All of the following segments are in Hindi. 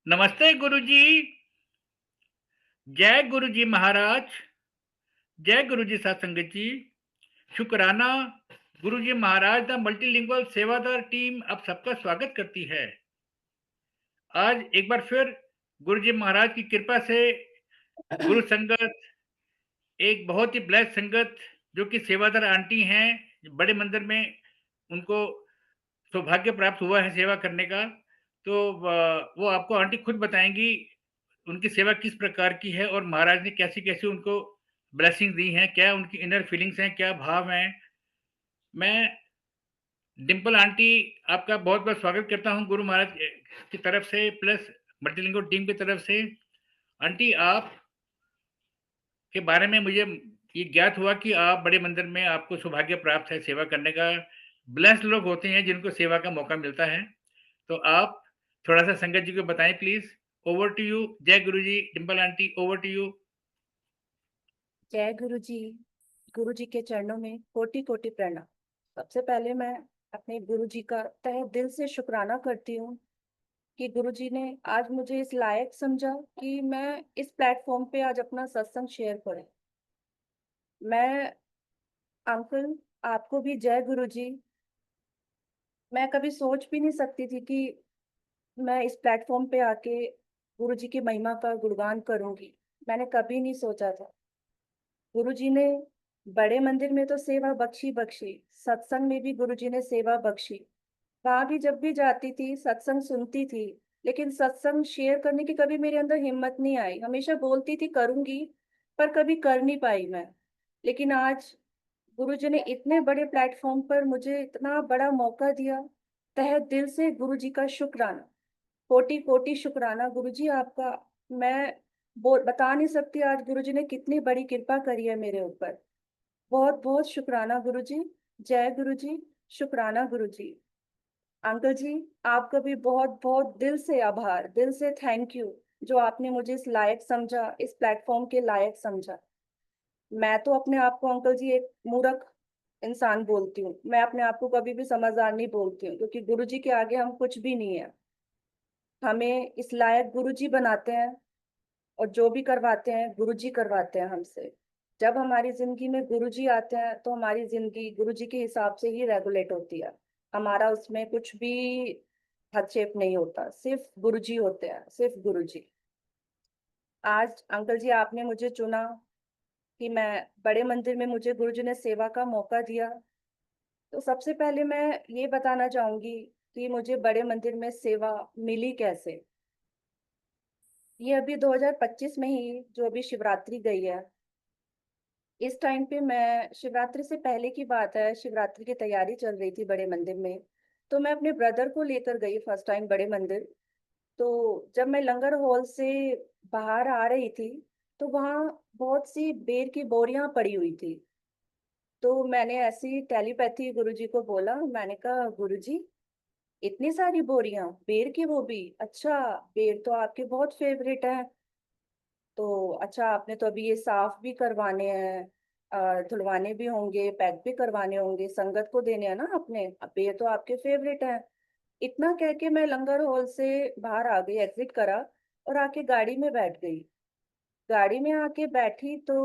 नमस्ते गुरुजी। जय गुरुजी महाराज। जय गुरुजी सत्संगत जी। शुक्राना। गुरुजी महाराज द मल्टीलिंगुअल सेवादार टीम आप सबका स्वागत करती है। आज एक बार फिर गुरुजी महाराज की कृपा से गुरु संगत, एक बहुत ही ब्लेस्ड संगत जो कि सेवादार आंटी हैं, बड़े मंदिर में उनको सौभाग्य प्राप्त हुआ है सेवा करने का। तो वो आपको आंटी खुद बताएंगी उनकी सेवा किस प्रकार की है और महाराज ने कैसी-कैसी उनको ब्लेसिंग दी हैं, क्या उनकी इनर फीलिंग्स हैं, क्या भाव हैं। मैं डिंपल आंटी आपका बहुत-बहुत स्वागत करता हूँ गुरु महाराज की तरफ से प्लस मल्टीलिंगुअल टीम की तरफ से। आंटी आप के बारे में मुझे ये ज्ञात हुआ कि आप बड़े मंदिर में आपको सौभाग्य प्राप्त है सेवा करने का। ब्लेस्ड लोग होते हैं जिनको सेवा का मौका मिलता है। तो आप थोड़ा-सा संगत जी को बताएँ प्लीज़। Over to you. जय गुरुजी। Dimple aunty over to you. जय गुरु जी के चरणों में कोटि कोटि प्रणाम। सबसे पहले मैं अपने गुरु जी का तहे दिल से शुक्राना करती हूँ कि गुरु जी ने आज मुझे इस लायक समझा कि मैं इस प्लेटफॉर्म पे आज अपना सत्संग शेयर करूं। मैं अंकल आपको भी जय गुरु जी। मैं कभी सोच भी नहीं सकती थी कि मैं इस प्लेटफॉर्म पे आके गुरु जी की महिमा का गुणगान करूंगी। मैंने कभी नहीं सोचा था। गुरुजी ने बड़े मंदिर में तो सेवा बख्शी बख्शी, सत्संग में भी गुरुजी ने सेवा बख्शी। वहां भी जब भी जाती थी सत्संग सुनती थी, लेकिन सत्संग शेयर करने की कभी मेरे अंदर हिम्मत नहीं आई। हमेशा बोलती थी करूंगी, पर कभी कर नहीं पाई मैं। लेकिन आज गुरुजी ने इतने बड़े प्लेटफॉर्म पर मुझे इतना बड़ा मौका दिया। तहे दिल से गुरुजी का शुक्राना, कोटि कोटि शुक्राना गुरुजी आपका। मैं बता नहीं सकती आज गुरुजी ने कितनी बड़ी कृपा करी है मेरे ऊपर। बहुत बहुत शुक्राना गुरुजी। जय गुरुजी। शुक्राना गुरुजी। अंकल जी, आपका भी बहुत बहुत दिल से आभार, दिल से थैंक यू जो आपने मुझे इस लायक समझा, इस प्लेटफॉर्म के लायक समझा। मैं तो अपने आप को अंकल जी एक मूर्ख इंसान बोलती हूँ। मैं अपने आप को कभी भी समझदार नहीं बोलती हूँ, क्योंकि गुरुजी के आगे हम कुछ भी नहीं है। हमें इस लायक गुरुजी बनाते हैं, और जो भी करवाते हैं गुरुजी करवाते हैं हमसे। जब हमारी जिंदगी में गुरुजी आते हैं तो हमारी जिंदगी गुरुजी के हिसाब से ही रेगुलेट होती है। हमारा उसमें कुछ भी हस्तक्षेप नहीं होता, सिर्फ गुरुजी होते हैं, सिर्फ गुरुजी। आज अंकल जी आपने मुझे चुना कि मैं बड़े मंदिर में, मुझे गुरुजी ने सेवा का मौका दिया। तो सबसे पहले मैं ये बताना चाहूंगी कि मुझे बड़े मंदिर में सेवा मिली कैसे। ये अभी 2025 में ही, जो अभी शिवरात्रि गई है, इस टाइम पे मैं, शिवरात्रि से पहले की बात है, शिवरात्रि की तैयारी चल रही थी बड़े मंदिर में। तो मैं अपने ब्रदर को लेकर गई फर्स्ट टाइम बड़े मंदिर। तो जब मैं लंगर हॉल से बाहर आ रही थी, तो वहाँ बहुत सी बेर की बोरियां पड़ी हुई थी। तो मैंने ऐसी टेलीपैथी गुरुजी को बोला, मैंने कहा गुरुजी, इतनी सारी बोरियां बेर की, वो भी अच्छा, बेर तो आपके बहुत फेवरेट है। तो अच्छा, आपने तो अभी ये साफ भी करवाने हैं, धुलवाने भी होंगे, पैक भी करवाने होंगे, संगत को देने हैं ना अपने, अब ये तो आपके फेवरेट हैं। इतना कह के मैं लंगर हॉल से बाहर आ गई, एग्जिट करा और आके गाड़ी में बैठ गई। गाड़ी में आके बैठी तो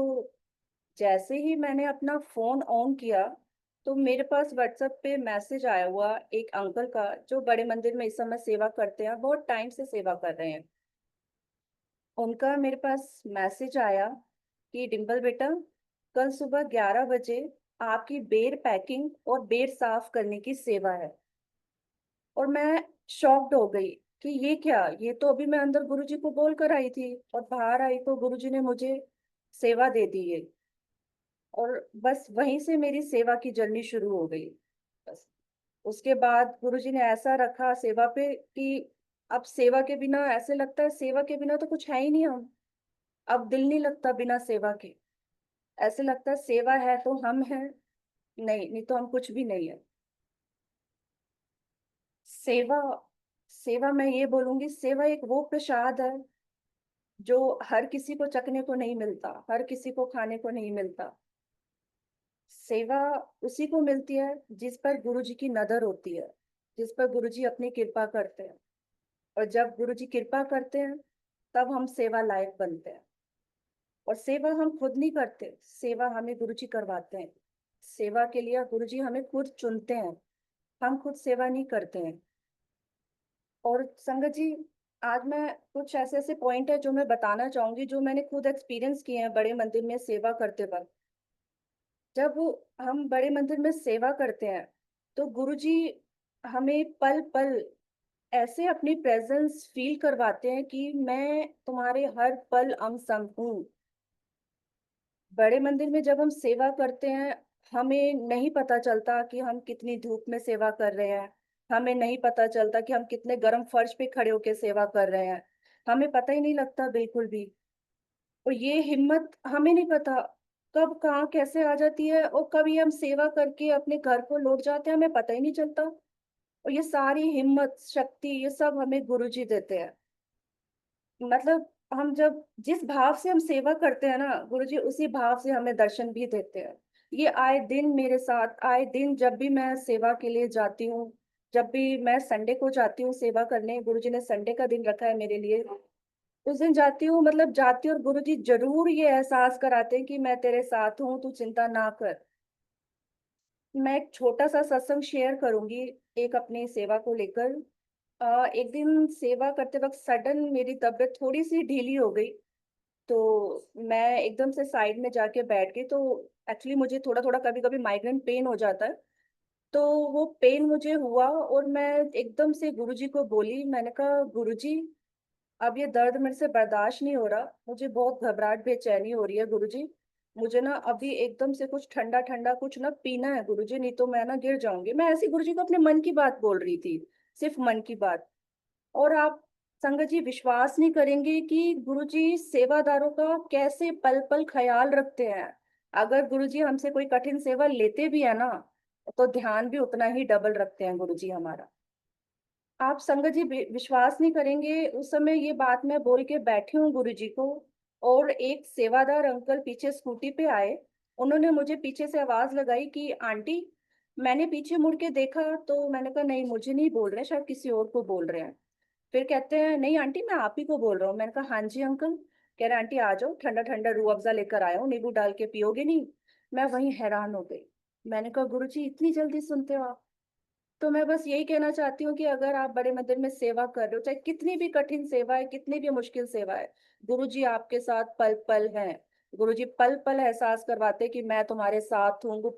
जैसे ही मैंने अपना फोन ऑन किया, तो मेरे पास व्हाट्सएप पे मैसेज आया हुआ एक अंकल का, जो बड़े मंदिर में इस समय सेवा करते हैं, बहुत टाइम से सेवा कर रहे हैं। उनका मेरे पास मैसेज आया कि डिम्पल बेटा, कल सुबह 11 बजे आपकी बेर पैकिंग और बेर साफ करने की सेवा है। और मैं शॉक्ड हो गई कि ये क्या, ये तो अभी मैं अंदर गुरुजी को बोल कर आई थी और बाहर आई तो गुरुजी ने मुझे सेवा दे दी है। और बस वहीं से मेरी सेवा की जर्नी शुरू हो गई। बस उसके बाद गुरुजी ने ऐसा रखा सेवा पे कि अब सेवा के बिना ऐसे लगता है, सेवा के बिना तो कुछ है ही नहीं हम। अब दिल नहीं लगता बिना सेवा के। ऐसे लगता है सेवा है तो हम हैं, नहीं नहीं तो हम कुछ भी नहीं है। सेवा, सेवा मैं ये बोलूंगी, सेवा एक वो प्रसाद है जो हर किसी को चखने को नहीं मिलता, हर किसी को खाने को नहीं मिलता। सेवा उसी को मिलती है जिस पर गुरु जी की नजर होती है, जिस पर गुरु जी अपनी कृपा करते हैं। और जब गुरुजी कृपा करते हैं तब हम सेवा लायक बनते हैं। और सेवा हम खुद नहीं करते, सेवा हमें गुरुजी करवाते हैं। सेवा के लिए गुरुजी हमें खुद चुनते हैं, हम खुद सेवा नहीं करते हैं। और संगत जी, आज मैं कुछ ऐसे ऐसे पॉइंट है जो मैं बताना चाहूंगी, जो मैंने खुद एक्सपीरियंस किए हैं बड़े मंदिर में सेवा करते वक्त। जब हम बड़े मंदिर में सेवा करते हैं तो गुरुजी हमें पल पल ऐसे अपनी प्रेजेंस फील करवाते हैं कि मैं तुम्हारे हर पल अंग संग हूँ। बड़े मंदिर में जब हम सेवा करते हैं, हमें नहीं पता चलता कि हम कितनी धूप में सेवा कर रहे हैं। हमें नहीं पता चलता कि हम कितने गर्म फर्श पे खड़े होकर सेवा कर रहे हैं। हमें पता ही नहीं लगता बिल्कुल भी। और ये हिम्मत हमें नहीं पता कब कहाँ कैसे आ जाती है, और कभी हम सेवा करके अपने घर को लौट जाते हैं, हमें पता ही नहीं चलता। और ये सारी हिम्मत शक्ति ये सब हमें गुरुजी देते हैं। मतलब हम जब जिस भाव से हम सेवा करते हैं ना, गुरुजी उसी भाव से हमें दर्शन भी देते हैं। ये आए दिन मेरे साथ, आए दिन जब भी मैं सेवा के लिए जाती हूँ, जब भी मैं संडे को जाती हूँ सेवा करने, गुरुजी ने संडे का दिन रखा है मेरे लिए। उस दिन जाती हूँ, मतलब जाती हूँ और गुरुजी जरूर ये एहसास कराते हैं कि मैं तेरे साथ हूँ, तू चिंता ना कर। मैं एक छोटा सा सत्संग शेयर करूंगी एक अपनी सेवा को लेकर। एक दिन सेवा करते वक्त सडन मेरी तबीयत थोड़ी सी ढीली हो गई। तो मैं एकदम से साइड में जाके बैठ गई। तो एक्चुअली मुझे थोड़ा थोड़ा कभी कभी माइग्रेन पेन हो जाता है। तो वो पेन मुझे हुआ और मैं एकदम से गुरुजी को बोली, मैंने कहा गुरुजी, अब ये दर्द मेरे से बर्दाश्त नहीं हो रहा, मुझे बहुत घबराहट बेचैनी हो रही है गुरुजी। मुझे ना अभी एकदम से कुछ ठंडा ठंडा कुछ ना पीना है गुरुजी, नहीं तो मैं ना गिर जाऊंगी। मैं ऐसी गुरुजी को अपने मन की बात बोल रही थी, सिर्फ मन की बात। और आप संगत जी विश्वास नहीं करेंगे कि गुरुजी सेवादारों का कैसे पल पल ख्याल रखते हैं। अगर गुरुजी हमसे कोई कठिन सेवा लेते भी है ना, तो ध्यान भी उतना ही डबल रखते हैं गुरुजी हमारा। आप संगत जी विश्वास नहीं करेंगे, उस समय ये बात मैं बोल के बैठी हूँ गुरुजी को, और एक सेवादार अंकल पीछे स्कूटी पे आए। उन्होंने मुझे पीछे से आवाज लगाई कि आंटी। मैंने पीछे मुड़ के देखा तो मैंने कहा नहीं, मुझे नहीं बोल रहे, शायद किसी और को बोल रहे हैं। फिर कहते हैं नहीं आंटी, मैं आप ही को बोल रहा हूँ। मैंने कहा हाँ जी अंकल। कह रहे आंटी आ जाओ, ठंडा ठंडा रूह अफ़ज़ा लेकर आया हूँ, नींबू डाल के पियोगे नहीं? मैं वहीं हैरान हो गई। मैंने कहा गुरुजी इतनी जल्दी सुनते हो आप? तो मैं बस यही कहना चाहती हूँ कि अगर आप बड़े मंदिर में सेवा कर रहे हो, चाहे कितनी भी कठिन सेवा है, कितनी भी मुश्किल सेवा है, गुरुजी आपके साथ पल पल हैं। गुरुजी पल पल एहसास करवाते हैं कि मैं तुम्हारे साथ हूँ।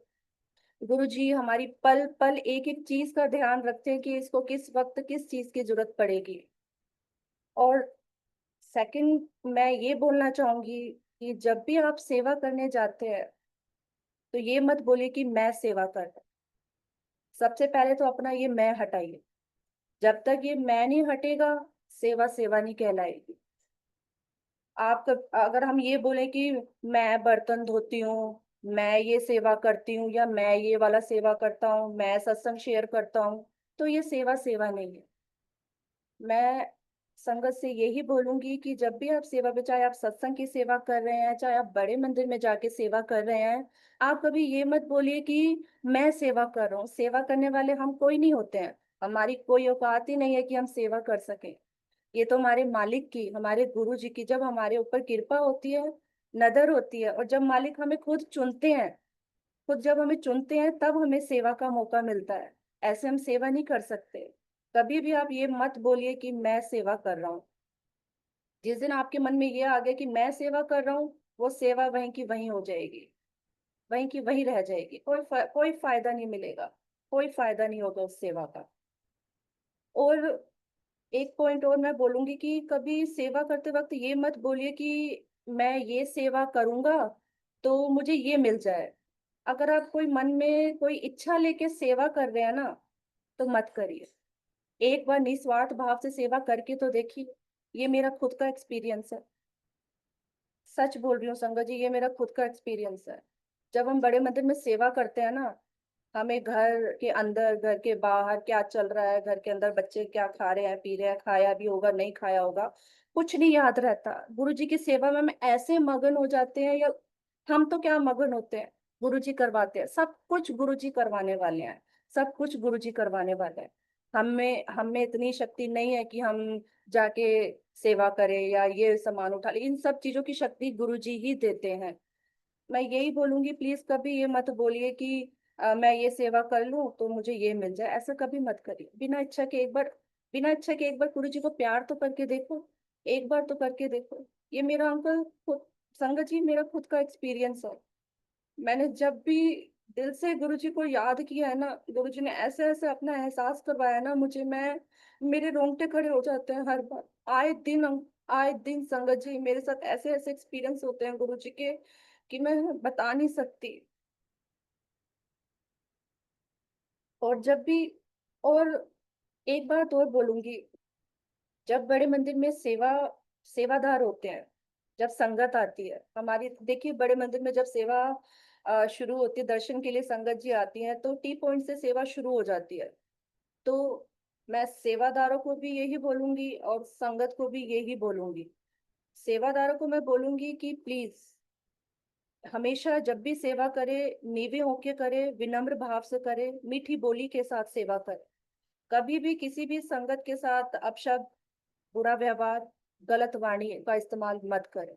गुरुजी हमारी पल पल एक एक चीज का ध्यान रखते हैं कि इसको किस वक्त किस चीज की जरूरत पड़ेगी। और सेकंड मैं ये बोलना चाहूंगी कि जब भी आप सेवा करने जाते हैं तो ये मत बोलिए कि मैं सेवा कर रहा हूं। सबसे पहले तो अपना ये मैं हटाइए। जब तक ये मैं नहीं हटेगा, सेवा सेवा नहीं कहलाएगी। अगर हम ये बोले कि मैं बर्तन धोती हूँ, मैं ये सेवा करती हूँ, या मैं ये वाला सेवा करता हूँ, मैं सत्संग शेयर करता हूँ, तो ये सेवा सेवा नहीं है। मैं संगत से यही बोलूंगी कि जब भी आप सेवा पे, चाहे आप सत्संग की सेवा कर रहे हैं, चाहे आप बड़े मंदिर में जाके सेवा कर रहे हैं, आप कभी ये मत बोलिए कि मैं सेवा कर रहा हूँ। सेवा करने वाले हम कोई नहीं होते हैं। हमारी कोई औकात ही नहीं है कि हम सेवा कर सकें। ये तो हमारे मालिक की, हमारे गुरु जी की जब हमारे ऊपर कृपा होती है, नदर होती है, और जब मालिक हमें खुद चुनते हैं, खुद जब हमें चुनते हैं तब हमें सेवा का मौका मिलता है। ऐसे हम सेवा नहीं कर सकते। कभी भी आप ये मत बोलिए कि मैं सेवा कर रहा हूँ। जिस दिन आपके मन में ये आ गया कि मैं सेवा कर रहा हूँ, वो सेवा वहीं की वहीं हो जाएगी, वहीं की वहीं रह जाएगी। कोई फायदा नहीं मिलेगा, कोई फायदा नहीं होगा उस सेवा का। और एक पॉइंट और मैं बोलूंगी कि कभी सेवा करते वक्त ये मत बोलिए कि मैं ये सेवा करूंगा तो मुझे ये मिल जाए। अगर आप कोई मन में कोई इच्छा लेके सेवा कर रहे हैं ना, तो मत करिए। एक बार निस्वार्थ भाव से सेवा करके तो देखिए। ये मेरा खुद का एक्सपीरियंस है। सच बोल रही हूँ संगत जी, ये मेरा खुद का एक्सपीरियंस है। जब हम बड़े मंदिर में सेवा करते हैं ना, हमें घर के अंदर घर के बाहर क्या चल रहा है, घर के अंदर बच्चे क्या खा रहे हैं पी रहे हैं, खाया भी होगा नहीं खाया होगा, कुछ नहीं याद रहता। गुरु जी की सेवा में हम ऐसे मगन हो जाते हैं, या हम तो क्या मगन होते हैं, गुरु जी करवाते हैं। सब कुछ गुरु जी करवाने वाले हैं, सब कुछ गुरु जी करवाने वाले हैं। हम में इतनी शक्ति नहीं है कि हम जाके सेवा करें या ये सामान उठा ले। इन सब चीजों की शक्ति गुरुजी ही देते हैं। मैं यही बोलूंगी, प्लीज कभी ये मत बोलिए कि मैं ये सेवा कर लूं तो मुझे ये मिल जाए। ऐसा कभी मत करिए। बिना इच्छा के एक बार गुरु जी को प्यार तो करके देखो। एक बार तो करके देखो। ये मेरा अंकल खुद, संगत जी, मेरा खुद का एक्सपीरियंस है। मैंने जब भी दिल से गुरु जी को याद किया है ना, गुरु जी ने ऐसे ऐसे अपना एहसास करवाया ना मुझे, मैं मेरे रोंगटे खड़े हो जाते हैं हर बार। आए दिन संगत जी मेरे साथ ऐसे ऐसे एक्सपीरियंस होते हैं गुरु जी के कि मैं बता नहीं सकती। और जब भी, और एक बात और बोलूंगी, जब बड़े मंदिर में सेवादार होते हैं, जब संगत आती है हमारी, देखिए बड़े मंदिर में जब सेवा शुरू होती है, दर्शन के लिए संगत जी आती है तो टी पॉइंट से सेवा शुरू हो जाती है। तो मैं सेवादारों को भी यही बोलूंगी और संगत को भी यही बोलूंगी। सेवादारों को मैं बोलूंगी कि प्लीज हमेशा जब भी सेवा करे, नीवे होके करे, विनम्र भाव से करे, मीठी बोली के साथ सेवा करे। कभी भी किसी भी संगत के साथ अपशब्द, बुरा व्यवहार, गलत वाणी का इस्तेमाल मत करें।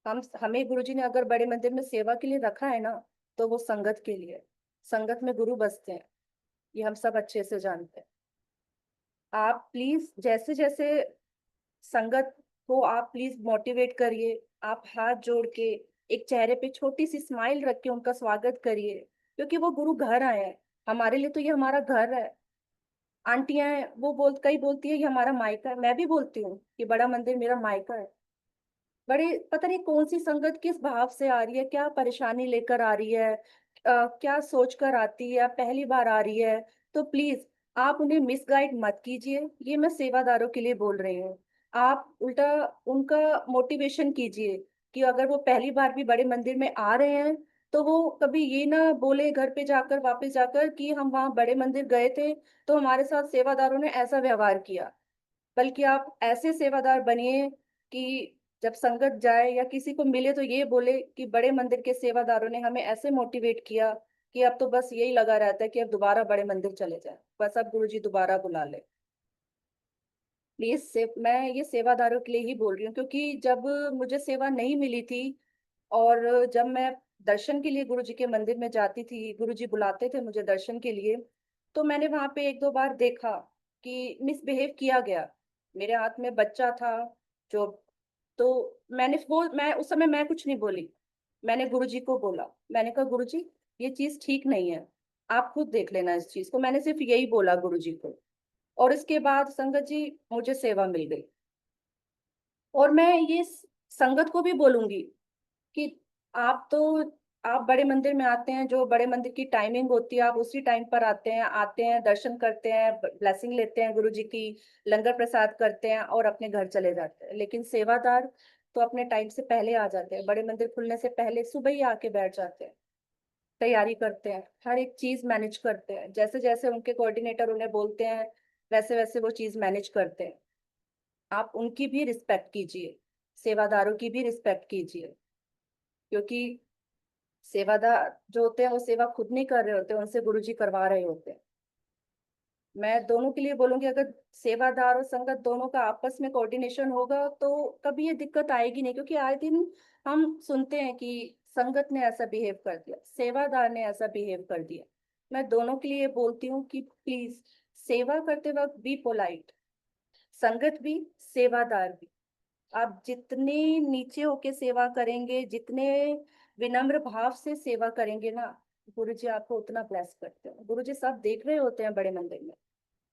हम हमें गुरुजी ने अगर बड़े मंदिर में सेवा के लिए रखा है ना, तो वो संगत के लिए। संगत में गुरु बसते हैं, ये हम सब अच्छे से जानते हैं। आप प्लीज जैसे जैसे संगत को आप प्लीज मोटिवेट करिए। आप हाथ जोड़ के एक चेहरे पे छोटी सी स्माइल रख के उनका स्वागत करिए, क्योंकि वो गुरु घर आए हैं। हमारे लिए तो ये हमारा घर है। आंटियां हैं, वो कई बोलती है ये हमारा मायका है, मैं भी बोलती हूँ कि बड़ा मंदिर मेरा मायका है। बड़े पता नहीं कौन सी संगत किस भाव से आ रही है, क्या परेशानी लेकर आ रही है, क्या सोच कर आती है, पहली बार आ रही है। तो प्लीज आप उन्हें मिसगाइड मत कीजिए। ये मैं सेवादारों के लिए बोल रही हूँ। आप उल्टा उनका मोटिवेशन कीजिए कि अगर वो पहली बार भी बड़े मंदिर में आ रहे हैं तो वो कभी ये ना बोले घर पे जाकर, वापस जाकर, कि हम वहां बड़े मंदिर गए थे तो हमारे साथ सेवादारों ने ऐसा व्यवहार किया। बल्कि आप ऐसे सेवादार बनिए कि जब संगत जाए या किसी को मिले तो ये बोले कि बड़े मंदिर के सेवादारों ने हमें ऐसे मोटिवेट किया कि अब तो बस यही लगा रहता है कि अब दोबारा बड़े मंदिर चले जाए, बस अब गुरुजी दोबारा बुला ले। प्लीज से मैं ये सेवादारों के लिए ही बोल रही हूँ, क्योंकि जब मुझे सेवा नहीं मिली थी और जब मैं दर्शन के लिए गुरुजी के मंदिर में जाती थी, गुरुजी बुलाते थे मुझे दर्शन के लिए, तो मैंने वहां पे एक दो बार देखा कि मिसबिहेव किया गया। मेरे हाथ में बच्चा था जो, तो मैं उस समय मैं कुछ नहीं बोली। मैंने गुरुजी को बोला, मैंने कहा गुरुजी ये चीज ठीक नहीं है, आप खुद देख लेना इस चीज को। मैंने सिर्फ यही बोला गुरुजी को। और इसके बाद संगत जी मुझे सेवा मिल गई। और मैं ये संगत को भी बोलूंगी कि आप तो आप बड़े मंदिर में आते हैं, जो बड़े मंदिर की टाइमिंग होती है आप उसी टाइम पर आते हैं, दर्शन करते हैं, ब्लेसिंग लेते हैं गुरु जी की, लंगर प्रसाद करते हैं और अपने घर चले जाते हैं। लेकिन सेवादार तो अपने टाइम से पहले आ जाते हैं, बड़े मंदिर खुलने से पहले सुबह ही आके बैठ जाते हैं, तैयारी करते हैं, हर एक चीज मैनेज करते हैं। जैसे जैसे उनके कोऑर्डिनेटर उन्हें बोलते हैं वैसे वैसे वो चीज मैनेज करते हैं। आप उनकी भी रिस्पेक्ट कीजिए, सेवादारों की भी रिस्पेक्ट कीजिए, क्योंकि सेवादार जो होते हैं वो सेवा खुद नहीं कर रहे होते, उनसे गुरुजी करवा रहे होते हैं। मैं दोनों के लिए बोलूंगी, अगर सेवादार और संगत दोनों का आपस में कोऑर्डिनेशन होगा तो कभी ये दिक्कत आएगी नहीं। क्योंकि आए दिन हम सुनते हैं कि संगत ने ऐसा बिहेव कर दिया, सेवादार ने ऐसा बिहेव कर दिया। मैं दोनों के लिए बोलती हूँ कि प्लीज सेवा करते वक्त बी पोलाइट, संगत भी, सेवादार भी। आप जितने नीचे होके सेवा करेंगे, जितने विनम्र भाव से सेवा करेंगे ना, गुरुजी आपको उतना ब्लेस करते हैं। गुरुजी सब देख रहे होते हैं बड़े मंदिर में,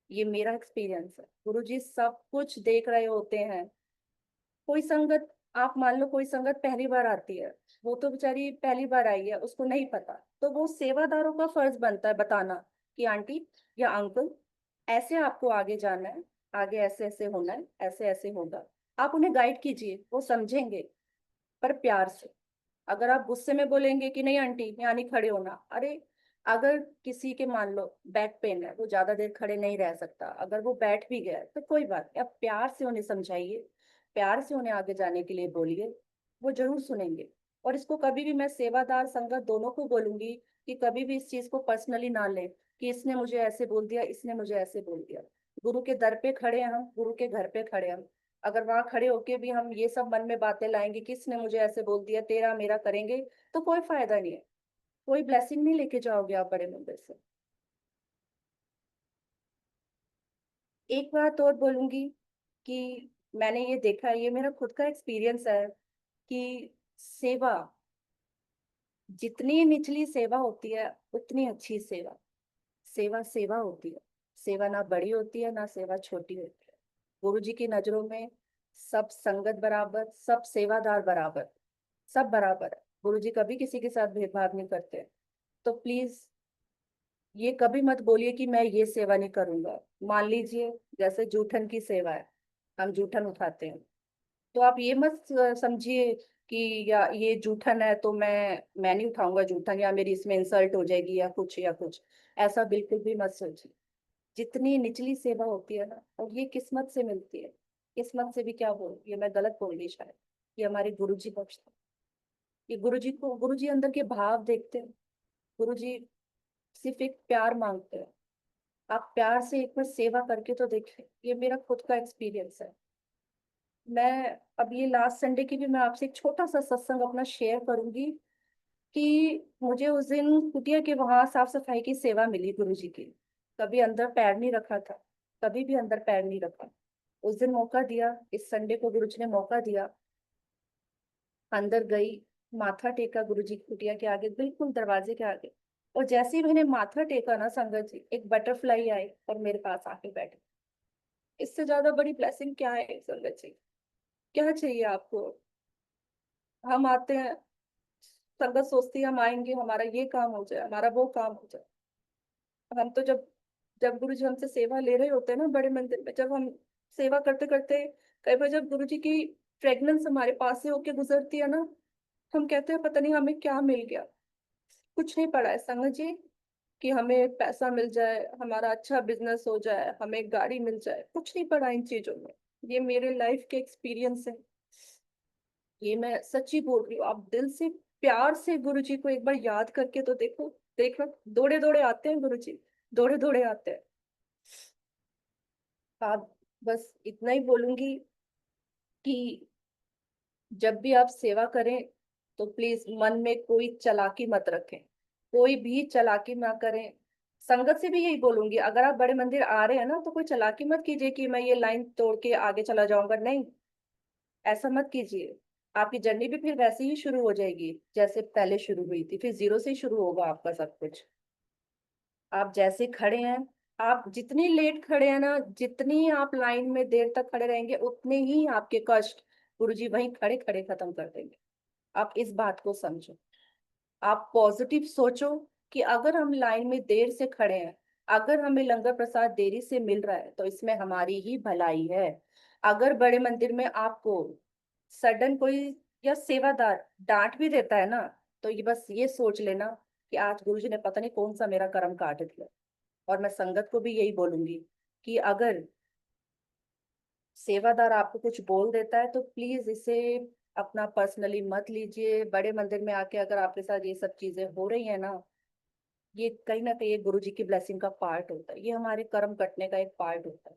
ये मेरा एक्सपीरियंस है। गुरुजी सब कुछ देख रहे होते हैं। कोई संगत, आप मान लो कोई संगत पहली बार आती है, वो तो बेचारी पहली बार आई है, उसको नहीं पता, तो वो सेवादारों का फर्ज बनता है बताना कि आंटी या अंकल ऐसे आपको आगे जाना है, आगे ऐसे ऐसे होना है, ऐसे ऐसे होगा। आप उन्हें गाइड कीजिए, वो समझेंगे, पर प्यार से। अगर आप गुस्से में बोलेंगे कि नहीं आंटी यहाँ नहीं खड़े होना, अरे अगर किसी के मान लो बैक पेन है, वो ज्यादा देर खड़े नहीं रह सकता, अगर वो बैठ भी गया है, तो कोई बात नहीं, आप प्यार से उन्हें समझाइए, प्यार से उन्हें आगे जाने के लिए बोलिए, वो जरूर सुनेंगे। और इसको कभी भी मैं सेवादार संगत दोनों को बोलूंगी कि कभी भी इस चीज को पर्सनली ना लें, कि इसने मुझे ऐसे बोल दिया, इसने मुझे ऐसे बोल दिया। गुरु के दर पे खड़े हैं हम, गुरु के घर पे खड़े हैं हम। अगर वहां खड़े होके भी हम ये सब मन में बातें लाएंगे कि इसने मुझे ऐसे बोल दिया, तेरा मेरा करेंगे, तो कोई फायदा नहीं है। कोई ब्लेसिंग नहीं लेके जाओगे आप बड़े मंदिर से। एक बात और बोलूंगी कि मैंने ये देखा है, ये मेरा खुद का एक्सपीरियंस है कि सेवा, जितनी निचली सेवा होती है उतनी अच्छी सेवा। सेवा सेवा होती है। सेवा ना बड़ी होती है ना सेवा छोटी होती है। गुरु जी की नजरों में सब संगत बराबर, सब सेवादार बराबर, सब बराबर है। गुरु जी कभी किसी के साथ भेदभाव नहीं करते। तो प्लीज ये कभी मत बोलिए कि मैं ये सेवा नहीं करूंगा। मान लीजिए जैसे जूठन की सेवा है, हम जूठन उठाते हैं, तो आप ये मत समझिए कि या ये जूठन है तो मैं नहीं उठाऊंगा जूठन, या मेरी इसमें इंसल्ट हो जाएगी या कुछ या कुछ। ऐसा बिल्कुल भी मत सोचिए। जितनी निचली सेवा होती है ना, और ये किस्मत से मिलती है। किस्मत से भी क्या बोल, ये मैं गलत बोल गई शायद। ये हमारे गुरु जी बख्शते हैं। ये गुरु जी को, गुरु जी अंदर के भाव देखते हैं। गुरु जी सिर्फ एक प्यार मांगते हैं। आप प्यार से एक बार सेवा करके तो देखिए, ये मेरा खुद का एक्सपीरियंस है। मैं अब ये लास्ट संडे की भी मैं आपसे एक छोटा सा सत्संग अपना शेयर करूंगी कि मुझे उस दिन कुटिया के वहां साफ सफाई की सेवा मिली गुरु जी की। कभी अंदर पैर नहीं रखा था, कभी भी अंदर पैर नहीं रखा। उस दिन मौका दिया, इस संडे को गुरु जी ने मौका दिया। अंदर गई, माथा टेका गुरु जी की कुटिया के आगे, बिल्कुल दरवाजे के आगे। और जैसे ही मैंने माथा टेका ना संगत जी, एक बटरफ्लाई आई और मेरे पास आके बैठी। इससे ज्यादा बड़ी ब्लेसिंग क्या है संगत जी? क्या चाहिए आपको? हम आते हैं, संगत सोचती है हम आएंगे, हमारा ये काम हो जाए, हमारा वो काम हो जाए। हम तो जब जब गुरु जी हमसे सेवा ले रहे होते हैं ना बड़े मंदिर में, जब हम सेवा करते करते, कई बार जब गुरु जी की फ्रेग्रेंस हमारे पास से होके गुजरती है ना, हम कहते हैं पता नहीं हमें क्या मिल गया। कुछ नहीं पड़ा है संगत जी कि हमें पैसा मिल जाए, हमारा अच्छा बिजनेस हो जाए, हमें गाड़ी मिल जाए, कुछ नहीं पड़ा इन चीजों में। ये मेरे लाइफ के एक्सपीरियंस है। ये मैं सच्ची बोल रही हूँ। आप दिल से प्यार से गुरु जी को एक बार याद करके तो देखो। देखना, दौड़े दौड़े आते हैं गुरु जी, दौड़े दौड़े आते हैं। आप, बस इतना ही बोलूंगी कि जब भी आप सेवा करें तो प्लीज मन में कोई चालाकी मत रखें। कोई भी चालाकी ना करें। संगत से भी यही बोलूंगी, अगर आप बड़े मंदिर आ रहे हैं ना तो कोई चालाकी मत कीजिए कि मैं ये लाइन तोड़ के आगे चला जाऊंगा, नहीं। ऐसा मत कीजिए। आपकी जर्नी भी फिर वैसे ही शुरू हो जाएगी जैसे पहले शुरू हुई थी, फिर जीरो से ही शुरू होगा आपका सब कुछ। आप जैसे खड़े हैं, आप जितनी लेट खड़े हैं ना, जितनी आप लाइन में देर तक खड़े रहेंगे, उतने ही आपके कष्ट गुरुजी वहीं खड़े खड़े खत्म कर देंगे। आप इस बात को समझो। आप पॉजिटिव सोचो कि अगर हम लाइन में देर से खड़े हैं, अगर हमें लंगर प्रसाद देरी से मिल रहा है, तो इसमें हमारी ही भलाई है। अगर बड़े मंदिर में आपको सडन कोई या सेवादार डांट भी देता है ना, तो ये बस ये सोच लेना कि आज गुरुजी ने पता नहीं कौन सा मेरा कर्म काट दिया। और मैं संगत को भी यही बोलूंगी कि अगर सेवादार आपको कुछ बोल देता है तो प्लीज इसे अपना पर्सनली मत लीजिए। बड़े मंदिर में आके अगर आपके साथ ये सब चीजें हो रही है ना, ये कहीं ना कहीं गुरु जी की ब्लेसिंग का पार्ट होता है, ये हमारे कर्म कटने का एक पार्ट होता है।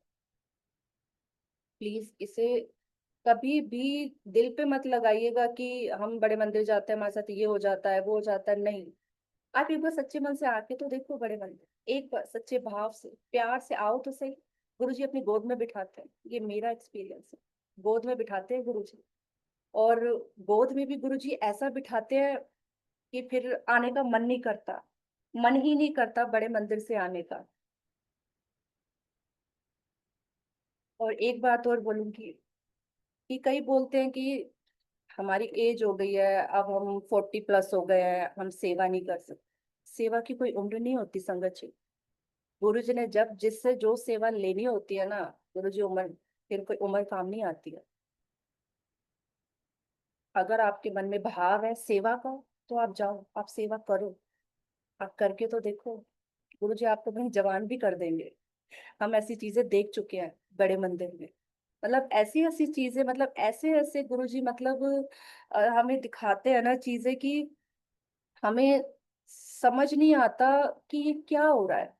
प्लीज इसे कभी भी दिल पे मत लगाइएगा कि हम बड़े मंदिर जाते हैं हमारे साथ ये हो जाता है वो हो जाता है, नहीं। आप एक बार सच्चे मन से आके तो देखो बड़े मंदिर, एक बार सच्चे भाव से प्यार से आओ तो सही। गुरु जी अपनी गोद में बिठाते हैं, ये मेरा एक्सपीरियंस है। गोद में बिठाते हैं गुरु जी। और गोद में भी गुरु जी ऐसा बिठाते हैं कि फिर आने का मन नहीं करता। मन ही नहीं करता बड़े मंदिर से आने का। और एक बात और बोलूंगी कि कई बोलते हैं कि हमारी एज हो गई है, अब हम 40+ हो गए हैं, हम सेवा नहीं कर सकते। सेवा की कोई उम्र नहीं होती संगत जी। गुरु जी ने जब जिससे जो सेवा लेनी होती है ना, गुरु जी उम्र, फिर कोई उम्र काम नहीं आती है। अगर आपके मन में भाव है सेवा का, तो आप जाओ, आप सेवा करो। आप करके तो देखो, गुरु जी आपको वहीं जवान भी कर देंगे। हम ऐसी चीजें देख चुके हैं बड़े मंदिर में। मतलब ऐसी ऐसी चीजें, मतलब ऐसे ऐसे गुरुजी, मतलब हमें दिखाते हैं ना चीजें कि हमें समझ नहीं आता कि ये क्या हो रहा है।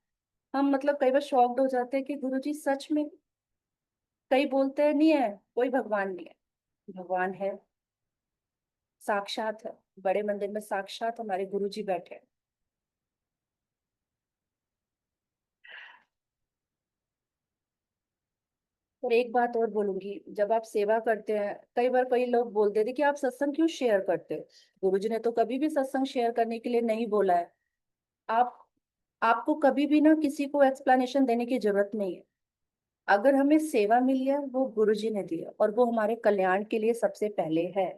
हम मतलब कई बार शॉक्ड हो जाते हैं कि गुरुजी सच में। कई बोलते हैं नहीं है, कोई भगवान नहीं है। भगवान है, साक्षात है। बड़े मंदिर में साक्षात हमारे गुरुजी बैठे हैं। और एक बात और बोलूंगी, जब आप सेवा करते हैं, कई बार कई लोग बोलते थे कि आप सत्संग क्यों शेयर करते हो। गुरुजी ने तो कभी भी सत्संग शेयर करने के लिए नहीं बोला है। आप आपको कभी भी ना किसी को एक्सप्लेनेशन देने की जरूरत नहीं है। अगर हमें सेवा मिली है वो गुरुजी ने दी है, और वो हमारे कल्याण के लिए सबसे पहले है।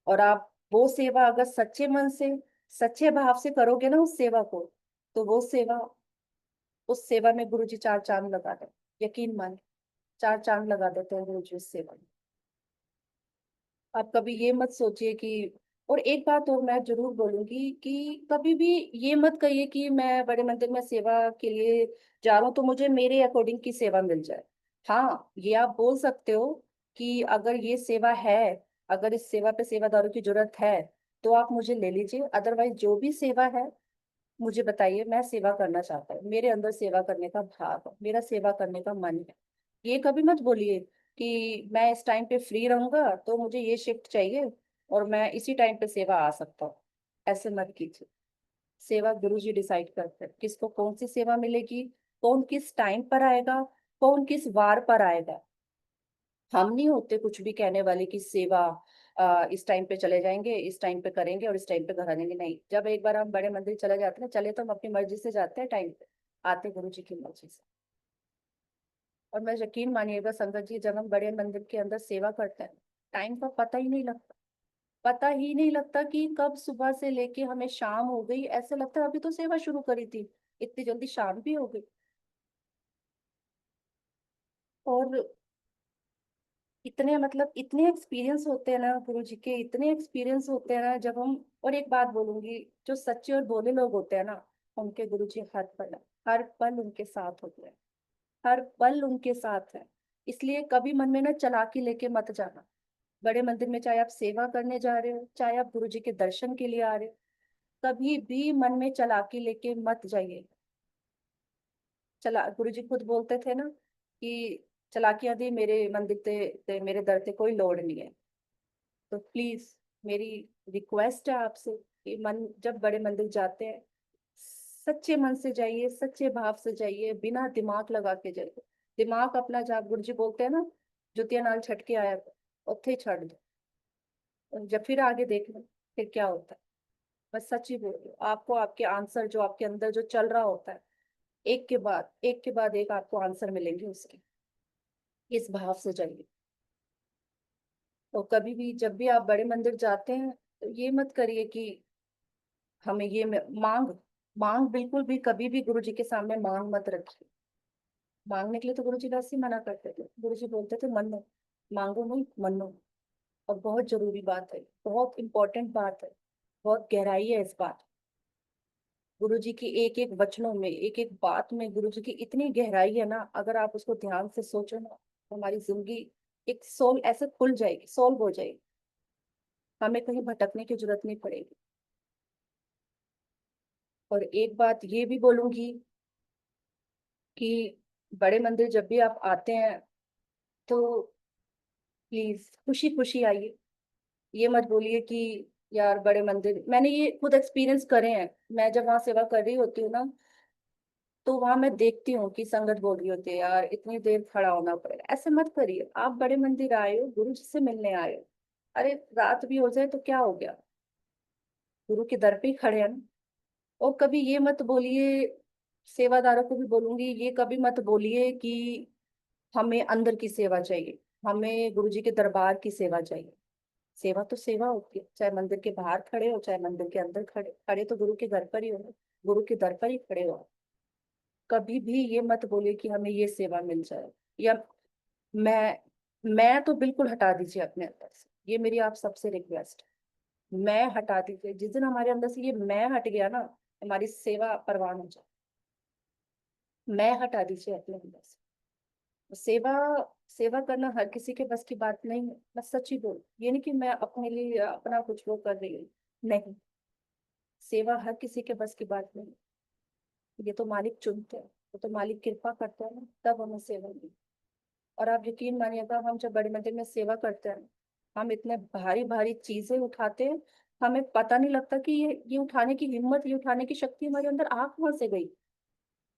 और आप वो सेवा अगर सच्चे मन से, सच्चे भाव से करोगे ना उस सेवा को, तो वो सेवा, उस सेवा में गुरुजी चार चांद लगा दे। यकीन मान, चार चांद लगा देते हैं गुरुजी उस सेवा में। आप कभी ये मत सोचिए कि, और एक बात और मैं जरूर बोलूंगी कि कभी भी ये मत कहिए कि मैं बड़े मंदिर में सेवा के लिए जा रहा हूँ तो मुझे मेरे अकॉर्डिंग की सेवा मिल जाए। हाँ, ये आप बोल सकते हो कि अगर ये सेवा है, अगर इस सेवा पे सेवादारों की जरूरत है, तो आप मुझे ले लीजिए। अदरवाइज जो भी सेवा है मुझे बताइए, मैं सेवा करना चाहता हूँ। मेरे अंदर सेवा करने का भाव है, मेरा सेवा करने का मन है। ये कभी मत बोलिए कि मैं इस टाइम पे फ्री रहूंगा तो मुझे ये शिफ्ट चाहिए और मैं इसी टाइम पे सेवा आ सकता हूँ। ऐसे मत कीजिए। सेवा गुरु जी डिसाइड करते हैं किसको कौन सी सेवा मिलेगी, कौन किस टाइम पर आएगा, कौन किस वार पर आएगा। हम नहीं होते कुछ भी कहने वाले कि सेवा इस टाइम पे चले जाएंगे, इस टाइम पे करेंगे और इस टाइम पे घर आ जाएंगे। नहीं, जब एक बार हम बड़े मंदिर चले जाते हैं, चले तो हम अपनी मर्जी से जाते हैं, टाइम पे आते गुरु जी की मर्जी से। और मैं यकीन मानिएगा संगत जी, जब हम बड़े मंदिर के अंदर सेवा करते हैं, टाइम का पता ही नहीं लगता। पता ही नहीं लगता कि कब सुबह से लेके हमें शाम हो गई। ऐसे लगता है अभी तो सेवा शुरू करी थी, इतनी जल्दी शाम भी हो गई। और इतने मतलब इतने एक्सपीरियंस होते हैं ना गुरु जी के, इतने एक्सपीरियंस होते हैं ना जब हम। और एक बात बोलूंगी, जो सच्चे और भोले लोग होते हैं ना, उनके गुरु जी हर पल उनके साथ होते हैं। हर पल उनके साथ है। इसलिए कभी मन में ना चालाकी लेके मत जाना। बड़े मंदिर में चाहे आप सेवा करने जा रहे हो, चाहे आप गुरु जी के दर्शन के लिए आ रहे हो, कभी भी मन में चालाकी लेके मत जाइए। चला गुरु जी खुद बोलते थे ना कि चालाकियां दी मेरे मंदिर ते मेरे दर ते कोई लोड़ नहीं है। तो प्लीज मेरी रिक्वेस्ट है आपसे कि मन जब बड़े मंदिर जाते हैं, सच्चे मन से जाइए, सच्चे भाव से जाइए, बिना दिमाग लगा के जाइए। दिमाग अपना, जहाँ गुरु जी बोलते हैं ना, जुतिया नाल छटके आया उत्थे ही छੱਡ दो, और जब फिर आगे देख लो फिर क्या होता है। बस सच ही बोल रही हूँ आपको। आपके आंसर जो आपके अंदर जो चल रहा होता है, एक के बाद एक आपको आंसर मिलेंगे उसके। इस भाव से जाइए। तो कभी भी जब भी आप बड़े मंदिर जाते हैं, तो ये मत करिए कि हमें ये मांग, मांग बिल्कुल भी कभी भी गुरु जी के सामने मांग मत रखिए। मांगने के लिए तो गुरु जी वैसे ही मना करते थे। गुरु जी बोलते थे मनो, मांगो नहीं मनो। और बहुत जरूरी बात है, बहुत इंपॉर्टेंट बात है, बहुत गहराई है इस बात। गुरु जी की एक एक वचनों में, एक एक बात में गुरु जी की इतनी गहराई है ना, अगर आप उसको ध्यान से सोचो ना, तो हमारी जिंदगी एक सोल ऐसे खुल जाएगी, सोल्व हो जाएगी। हमें कहीं भटकने की जरूरत नहीं पड़ेगी। और एक बात ये भी बोलूंगी कि बड़े मंदिर जब भी आप आते हैं, तो प्लीज खुशी खुशी आइए। ये मत बोलिए कि यार बड़े मंदिर, मैंने ये खुद एक्सपीरियंस करे हैं। मैं जब वहां सेवा कर रही होती हूँ ना, तो वहां मैं देखती हूँ कि संगत बोल रही होती है यार इतनी देर खड़ा होना पड़ेगा। ऐसे मत करिए। आप बड़े मंदिर आए हो, गुरु जी से मिलने आए हो, अरे रात भी हो जाए तो क्या हो गया, गुरु के दर पे ही खड़े हैं ना। और कभी ये मत बोलिए, सेवादारों को भी बोलूंगी, ये कभी मत बोलिए कि हमें अंदर की सेवा चाहिए, हमें गुरु जी के दरबार की सेवा चाहिए। सेवा तो सेवा होती है, चाहे मंदिर के बाहर खड़े हो, चाहे मंदिर के अंदर खड़े खड़े तो गुरु के घर पर ही हो, गुरु के दर पर ही खड़े हो। कभी भी ये मत बोलिए कि हमें ये सेवा मिल जाए, या मैं मैं तो बिल्कुल हटा दीजिए अपने अंदर से। ये मेरी आप सबसे रिक्वेस्ट है, मैं हटा दीजिए। जिस दिन हमारे अंदर से ये मैं हट गया ना, हमारी सेवा परवान हो जाए। मैं हटा दीजिए अपने अंदर से। सेवा, सेवा करना हर किसी के बस की बात नहीं है। मैं सच ही बोल, ये नहीं कि मैं अपने लिए अपना कुछ वो कर रही हूँ, नहीं। सेवा हर किसी के बस की बात नहीं। ये तो मालिक चुनते हैं। वो तो मालिक कृपा करता है ना, तब हमें सेवा मिली। और आप यकीन मानिएगा, हम जब बड़े मंदिर में सेवा करते हैं, हम इतने भारी भारी चीजें उठाते हैं, हमें पता नहीं लगता कि ये उठाने की हिम्मत, ये उठाने की शक्ति हमारे अंदर आ कहाँ से गई।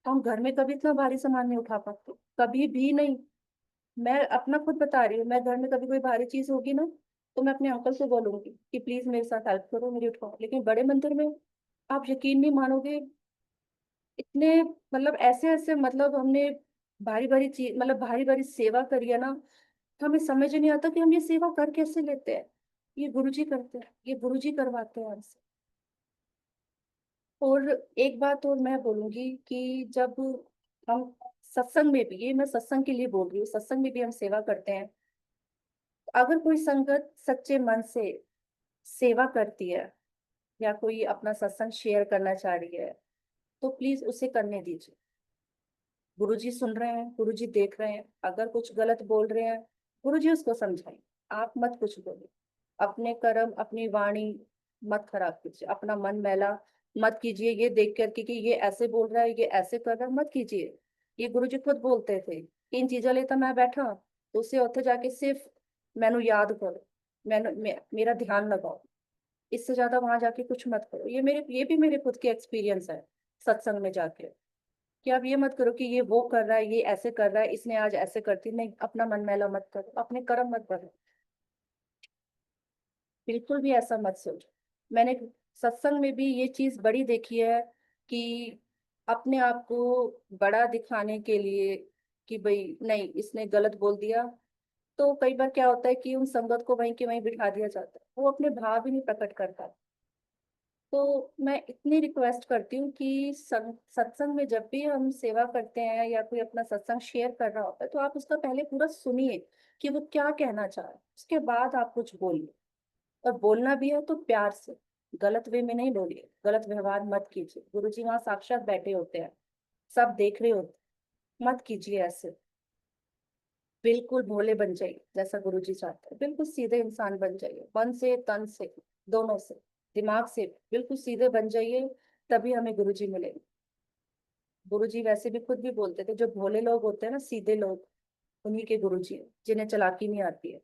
हम घर में कभी इतना भारी सामान नहीं उठा पाते, कभी भी नहीं। मैं अपना खुद बता रही हूँ, मैं घर में कभी कोई भारी चीज होगी ना, तो मैं अपने अंकल से बोलूंगी कि प्लीज मेरे साथ हेल्प करो, मेरी उठाओ। लेकिन बड़े मंदिर में आप यकीन नहीं मानोगे, इतने मतलब ऐसे ऐसे मतलब हमने भारी भारी चीज, मतलब भारी भारी सेवा करी है ना, हमें समझ ही नहीं आता कि हम ये सेवा कर कैसे लेते हैं। ये गुरुजी करते हैं, ये गुरुजी करवाते हैं हमसे। और एक बात और मैं बोलूंगी कि जब हम सत्संग में भी, ये मैं सत्संग के लिए बोल रही हूँ, सत्संग में भी हम सेवा करते हैं, अगर कोई संगत सच्चे मन से सेवा करती है या कोई अपना सत्संग शेयर करना चाह रही है, तो प्लीज उसे करने दीजिए। गुरुजी सुन रहे हैं, गुरुजी देख रहे हैं, अगर कुछ गलत बोल रहे हैं, गुरुजी उसको समझाएं। आप मत कुछ बोलिए, अपने कर्म अपनी वाणी मत खराब कीजिए, अपना मन मैला मत कीजिए ये देख करके कि ये ऐसे बोल रहा है, ये ऐसे कर रहा है, मत कीजिए। ये गुरुजी खुद बोलते थे, इन चीजा लेता मैं बैठा, तो उसे ਉੱਥੇ जाके सिर्फ मैनू याद करो, मेरा ध्यान लगाओ, इससे ज्यादा वहां जाके कुछ मत करो। ये भी मेरे खुद के एक्सपीरियंस है सत्संग में जाके, कि आप ये मत करो कि ये वो कर रहा है, ये ऐसे कर रहा है, इसने आज ऐसे करती नहीं, अपना मन मैला मत करो, अपने कर्म मत करो, बिल्कुल भी ऐसा मत सोचो। मैंने सत्संग में भी ये चीज बड़ी देखी है कि अपने आप को बड़ा दिखाने के लिए कि भाई नहीं इसने गलत बोल दिया, तो कई बार क्या होता है कि उन संगत को वहीं के वहीं बिठा दिया जाता है, वो अपने भाव ही नहीं प्रकट कर पाते। तो मैं इतनी रिक्वेस्ट करती हूँ कि सत्संग में जब भी हम सेवा करते हैं या कोई अपना सत्संग शेयर कर रहा होता है, तो आप उसका पहले पूरा सुनिए कि वो क्या कहना चाह रहा है, उसके बाद आप कुछ बोलिए। और बोलना भी है तो प्यार से, गलत वे में नहीं बोलिए, गलत व्यवहार मत कीजिए। गुरुजी वहां साक्षात बैठे होते हैं, सब देख रहे होते हैं, मत कीजिए ऐसे। बिल्कुल भोले बन जाइए जैसा गुरुजी चाहते हैं, बिल्कुल सीधे इंसान बन जाइए, मन से तन से दोनों से, दिमाग से बिल्कुल सीधे बन जाइए, तभी हमें गुरुजी मिलेंगे। गुरुजी वैसे भी खुद भी बोलते थे, जो भोले लोग होते हैं ना, सीधे लोग, उन्हीं के गुरुजी हैं, जिन्हें चालाकी नहीं आती है।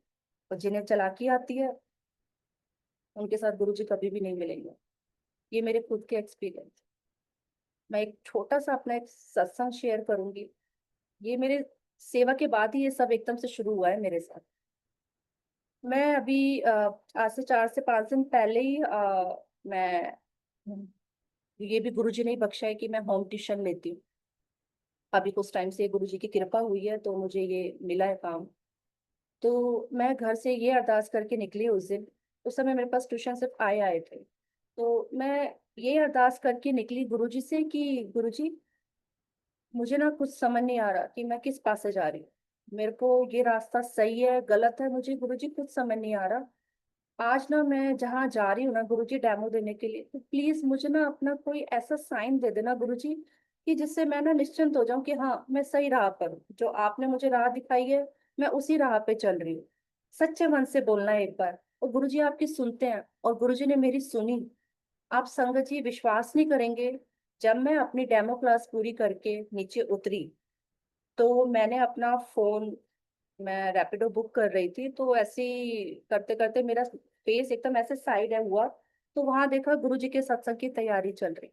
और जिन्हें चालाकी आती है, उनके साथ गुरुजी कभी भी नहीं मिलेंगे। ये मेरे खुद के एक्सपीरियंस। मैं एक छोटा सा अपना एक सत्संग शेयर करूंगी। ये मेरे सेवा के बाद ही ये सब एकदम से शुरू हुआ है मेरे साथ। मैं अभी आज से 4 से 5 दिन पहले ही मैं ये भी गुरुजी ने ही बख्शा है कि मैं होम ट्यूशन लेती हूँ। अभी कुछ टाइम से गुरुजी की कृपा हुई है तो मुझे ये मिला है काम। तो मैं घर से ये अरदास करके निकली उस दिन, उस समय मेरे पास ट्यूशन सिर्फ आए आए थे। तो मैं ये अरदास करके निकली गुरुजी से कि गुरुजी, मुझे ना कुछ समझ नहीं आ रहा कि मैं किस पासे जा रही हूँ, मेरे को ये रास्ता सही है गलत है, मुझे गुरुजी कुछ समझ नहीं आ रहा। आज ना मैं जहाँ जा रही हूँ ना गुरुजी डेमो देने के लिए, तो प्लीज मुझे ना अपना कोई ऐसा साइन दे देना गुरुजी, कि जिससे मैं ना निश्चिंत हो जाऊं कि हाँ मैं सही राह पर हूँ, जो आपने मुझे राह दिखाई है मैं उसी राह पे चल रही हूँ। सच्चे मन से बोलना है एक बार, और गुरुजी आपकी सुनते हैं, और गुरुजी ने मेरी सुनी। आप संगत जी विश्वास नहीं करेंगे, जब मैं अपनी डेमो क्लास पूरी करके नीचे उतरी, तो मैंने अपना फोन, मैं रैपिडो बुक कर रही थी, तो ऐसे ही करते करते मेरा फेस एकदम ऐसे साइड है हुआ, तो वहां देखा गुरुजी के सत्संग की तैयारी चल रही।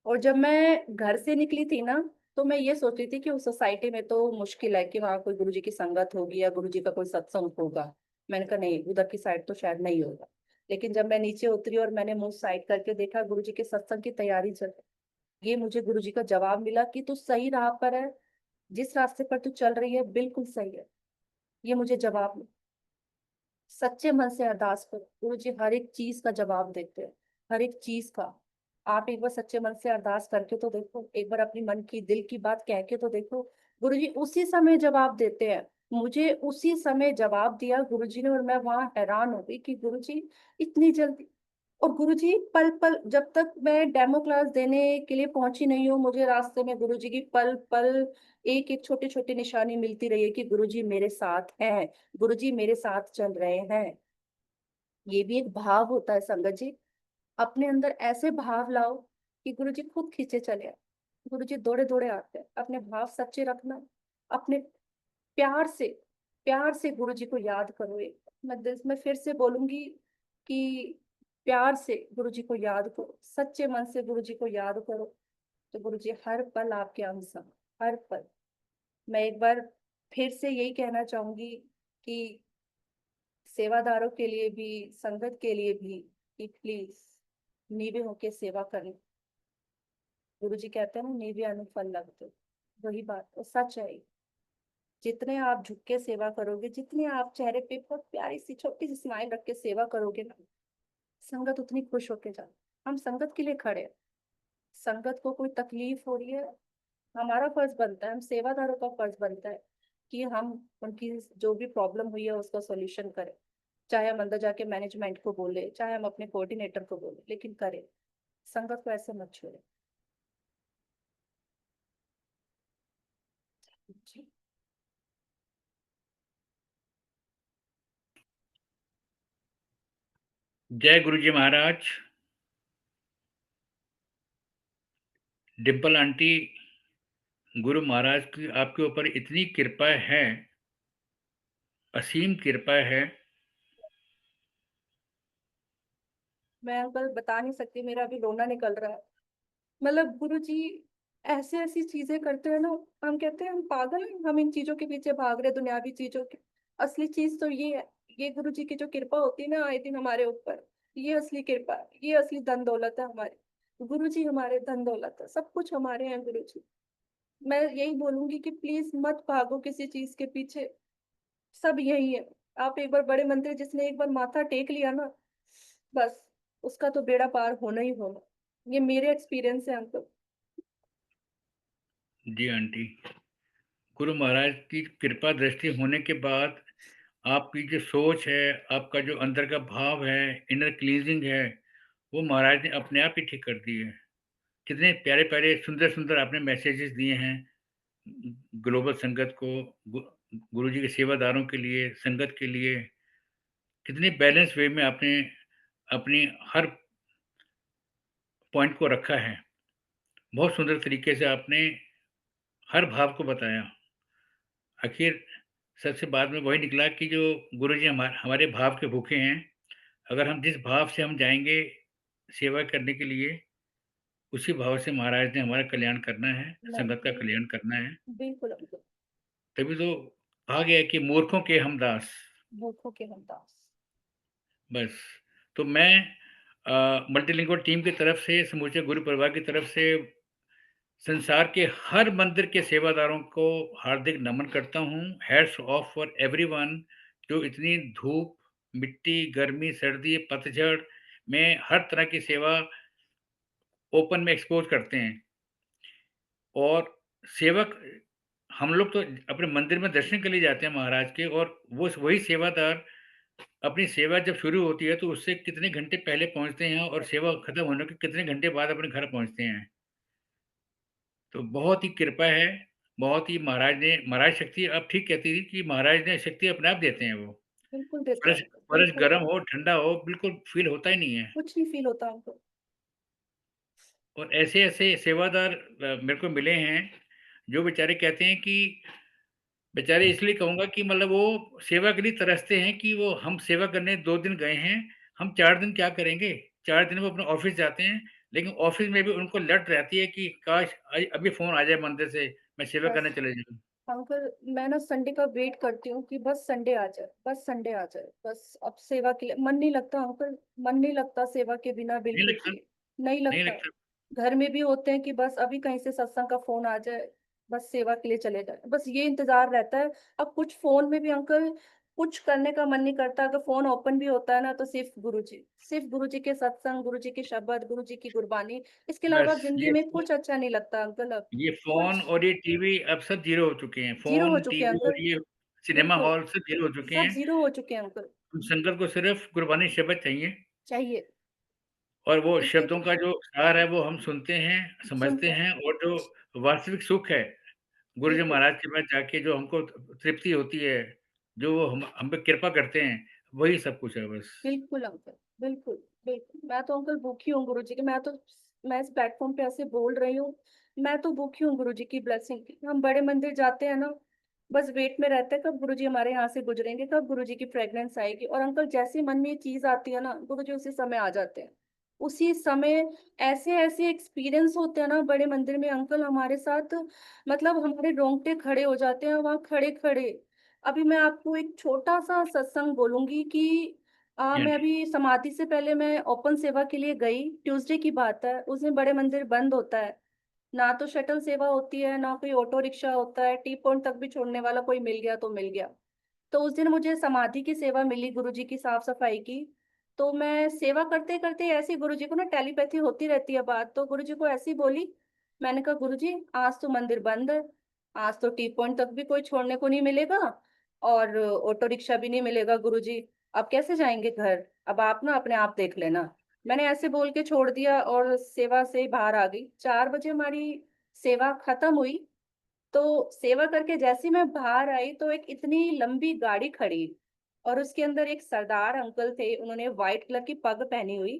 और जब मैं घर से निकली थी ना, तो मैं ये सोच रही थी कि उस सोसाइटी में तो मुश्किल है कि वहाँ कोई गुरुजी की संगत होगी या गुरुजी का कोई सत्संग होगा। मैंने कहा नहीं, उधर की साइड तो शायद नहीं होगा। लेकिन जब मैं नीचे उतरी और मैंने मुंह साइड करके देखा, गुरुजी के सत्संग की तैयारी चल रही। ये मुझे गुरुजी का जवाब मिला कि तू सही राह पर है, जिस रास्ते पर तू चल रही है बिल्कुल सही है। ये मुझे जवाब मिला। सच्चे मन से अरदास करो, गुरु जी हर एक चीज का जवाब देते हैं, हर एक चीज का। आप एक बार सच्चे मन से अरदास करके तो देखो, एक बार अपनी मन की दिल की बात कह के तो देखो, गुरु जी उसी समय जवाब देते हैं। मुझे उसी समय जवाब दिया गुरु जी ने, और मैं वहां हैरान हो गई कि गुरु जी इतनी जल्दी। और गुरुजी पल पल, जब तक मैं डेमो क्लास देने के लिए पहुंची नहीं हूँ, मुझे रास्ते में गुरुजी की पल पल एक एक छोटी छोटी निशानी मिलती रही है कि गुरुजी मेरे साथ हैं, गुरुजी मेरे साथ चल रहे हैं। ये भी एक भाव होता है संगत जी, अपने अंदर ऐसे भाव लाओ कि गुरुजी खुद खींचे चले आए। गुरुजी दौड़े-दौड़े आते हैं। अपने भाव सच्चे रखना, अपने प्यार से गुरुजी को याद करो एक। मैं फिर से बोलूँगी कि प्यार से गुरुजी को याद करो, सच्चे मन से गुरुजी को याद करो, तो गुरुजी हर पल आपके अंग संग, हर पल। मैं एक बार फिर से यही कहना चाहूँगी कि सेवादारों के लिए भी, संगत के लिए भी, कि प्लीज़ नीवे होके सेवा करें। गुरुजी कहते हैं ना, नीवे अनुफल लगते। वही बात, वो सच है। जितने आप झुक के सेवा करोगे, जितने आप चेहरे पे बहुत प्यारी सी छोटी सी स्माइल रख के सेवा करोगे ना, संगत उतनी खुश होके जाए। हम संगत के लिए खड़े हैं। संगत को कोई तकलीफ हो रही है, हमारा फर्ज बनता है, हम सेवादारों का फर्ज बनता है कि हम उनकी जो भी प्रॉब्लम हुई है उसका सॉल्यूशन करें। चाहे हम अंदर जाके मैनेजमेंट को बोले, चाहे हम अपने कोऑर्डिनेटर को बोले, लेकिन करें। संगत को ऐसे मत छोड़े। जी। जय गुरु जी महाराज। डिम्पल आंटी, गुरु महाराज की आपके ऊपर इतनी कृपा है, असीम कृपा है। मैं अंकल बता नहीं सकती, मेरा अभी रोना निकल रहा है। मतलब गुरुजी ऐसे ऐसी चीजें करते हैं ना, हम कहते हैं हम पागल हैं, हम इन चीजों के पीछे भाग रहे, दुनियावी चीजों के। असली चीज तो ये है, ये गुरुजी की जो कृपा होती है ना आए दिन हमारे ऊपर, ये असली कृपा है, ये असली धन दौलत है हमारी। गुरुजी हमारे धन दौलत है, सब कुछ हमारे हैं गुरुजी। मैं यही बोलूंगी कि प्लीज मत भागो किसी चीज के पीछे, सब यही है। आप एक बार बड़े मंदिर, जिसने एक बार माथा टेक लिया ना, बस उसका तो बेड़ा पार होना ही होना। ये मेरे एक्सपीरियंस है अंकल। जी आंटी, गुरु महाराज की कृपा दृष्टि होने के बाद आपकी जो सोच है, आपका जो अंदर का भाव है, इनर क्लींजिंग है, वो महाराज ने अपने आप ही ठीक कर दी है। कितने प्यारे-प्यारे, सुंदर-सुंदर आपने मैसेजेस दिए हैं ग्लोबल संगत को, गु गुरुजी के सेवादारों के लिए, संगत के लिए। कितने बैलेंस वे में आपने अपनी हर पॉइंट को रखा है। बहुत सुंदर तरीके से आपने हर भाव को बताया। आखिर सबसे बाद में वही निकला कि जो गुरुजी हमारे भाव के भूखे हैं। अगर हम जिस भाव से हम जाएँगे सेवा करने के लिए, उसी भाव से महाराज ने हमारा कल्याण करना है, नहीं, संगत का कल्याण करना है। बिल्कुल अंकल। तभी तो कहा गया है कि मूर्खों के हम दास। भूखों के हम दास। बस। तो मैं मल्टीलिंगुअल टीम की तरफ से, समूचे गुरु परिवार की तरफ से संसार के हर मंदिर के सेवादारों को हार्दिक नमन करता हूँ। हैट्स ऑफ फॉर एवरीवन जो इतनी धूप, मिट्टी, गर्मी, सर्दी, पतझड़ में हर तरह की सेवा ओपन में एक्सपोज़ करते हैं। और सेवक हम लोग तो अपने मंदिर में दर्शन के लिए जाते हैं महाराज के, और वो वही सेवादार अपनी सेवा जब शुरू होती है तो उससे कितने घंटे पहले पहुँचते हैं और सेवा खत्म होने के कितने घंटे बाद अपने घर पहुँचते हैं। तो बहुत ही कृपा है, बहुत ही महाराज शक्ति, आप ठीक कहती थी कि महाराज ने शक्ति अपने आप देते हैं वो। बिल्कुल देते हैं फर्श अंकल, फर्श बिल्कुल। गरम हो, ठंडा हो, बिल्कुल फ़ील होता ही नहीं है। कुछ नहीं फील होता हमको। और ऐसे-ऐसे सेवादार मेरे को मिले हैं, जो बेचारे कहते हैं कि बेचारे इसलिए कहूँगा कि मतलब वो सेवा के लिए तरसते हैं कि वो हम सेवा करने 2 दिन गए हैं, हम 4 दिन क्या करेंगे? 4 दिन वो अपने ऑफ़िस जाते हैं, लेकिन ऑफ़िस में भी उनको लट रहती है कि काश अभी फ़ोन आ जाए मंदिर से, मैं सेवा बस करने चले जाऊँ। अंकल, मैं ना संडे का वेट करती हूँ कि बस संडे आ जाए, बस संडे आ जाए, बस अब सेवा के लिए मन नहीं लगता अंकल। मन नहीं लगता सेवा के बिना, नहीं बिल्कुल लगता, भी नहीं नहीं लगता। लगता। घर में भी होते हैं कि बस अभी कहीं से सत्संग का फोन आ जाए, बस सेवा के लिए चले जाए, बस ये इंतजार रहता है। अब कुछ फोन में भी अंकल कुछ करने का मन नहीं करता। अगर फोन ओपन भी होता है ना, तो सिर्फ गुरुजी के सत्संग, गुरुजी के शब्द, गुरुजी की गुरबानी, इसके अलावा बस जिंदगी में कुछ अच्छा नहीं लगता अंकल अब। ये फ़ोन कुछ और ये टीवी अब सब ज़ीरो हो चुके हैं। जीरो हो फ़ोन, चुके हैं टीवी और अंकल। ये सिनेमा बिल्कुल, हॉल सब ज़ीरो हो चुके सब हैं। ज़ीरो हो चुके हैं अंकल। संगत को सिर्फ़ गुरबानी शब्द चाहिए, चाहिए, और वो क्योंकि शब्दों का जो सार है वो हम सुनते हैं, समझते सुनते हैं, हैं, और जो वास्तविक सुख है, गुरुजी बिल्कुल, महाराज के पास जाके जो हमको तृप्ति होती है, जो वो हम पे कृपा करते हैं, वही सब कुछ है बस। बिल्कुल अंकल, बिल्कुल, बिल्कुल। मैं तो अंकल भूखी हूँ गुरुजी की। मैं इस प्लेटफ़ॉर्म पे ऐसे बोल रही हूँ, मैं तो भूखी हूँ गुरुजी की ब्लेसिंग की। हम बड़े मंदिर जाते हैं ना, बस वेट में रहते हैं कब गुरुजी हमारे यहाँ से गुजरेंगे, कब गुरुजी की फ्रेग्रेंस आएगी। और अंकल जैसे मन में ये चीज आती है ना, गुरुजी उसी समय आ जाते हैं, उसी समय। ऐसे ऐसे एक्सपीरियंस होते हैं ना बड़े मंदिर में अंकल हमारे साथ, मतलब हमारे रोंगटे खड़े हो जाते हैं वहां खड़े खड़े। अभी मैं आपको एक छोटा सा सत्संग बोलूंगी कि जी मैं आंटी। अभी समाधि से पहले मैं ओपन सेवा के लिए गई, ट्यूसडे की बात है। उस दिन बड़े मंदिर बंद होता है, ना तो शटल सेवा होती है, ना कोई ऑटो रिक्शा होता है, टी पॉइंट तक भी छोड़ने वाला कोई मिल गया तो मिल गया। तो उस दिन मुझे समाधि की सेवा मिली, गुरुजी की साफ सफाई की। तो मैं सेवा करते करते ऐसी गुरुजी को ना टेलीपैथी होती रहती है बात, तो गुरुजी को ऐसी बोली। मैंने कहा गुरुजी आज तो मंदिर बंद है, आज तो टी पॉइंट तक भी कोई छोड़ने को नहीं मिलेगा और ऑटो रिक्शा भी नहीं मिलेगा गुरुजी। अब कैसे जाएंगे घर, अब आप ना अपने आप देख लेना। मैंने ऐसे बोल के छोड़ दिया और सेवा से बाहर आ गई। 4 बजे हमारी सेवा खत्म हुई। तो सेवा करके जैसे ही मैं बाहर आई तो एक इतनी लंबी गाड़ी खड़ी और उसके अंदर एक सरदार अंकल थे, उन्होंने व्हाइट कलर की पग पहनी हुई।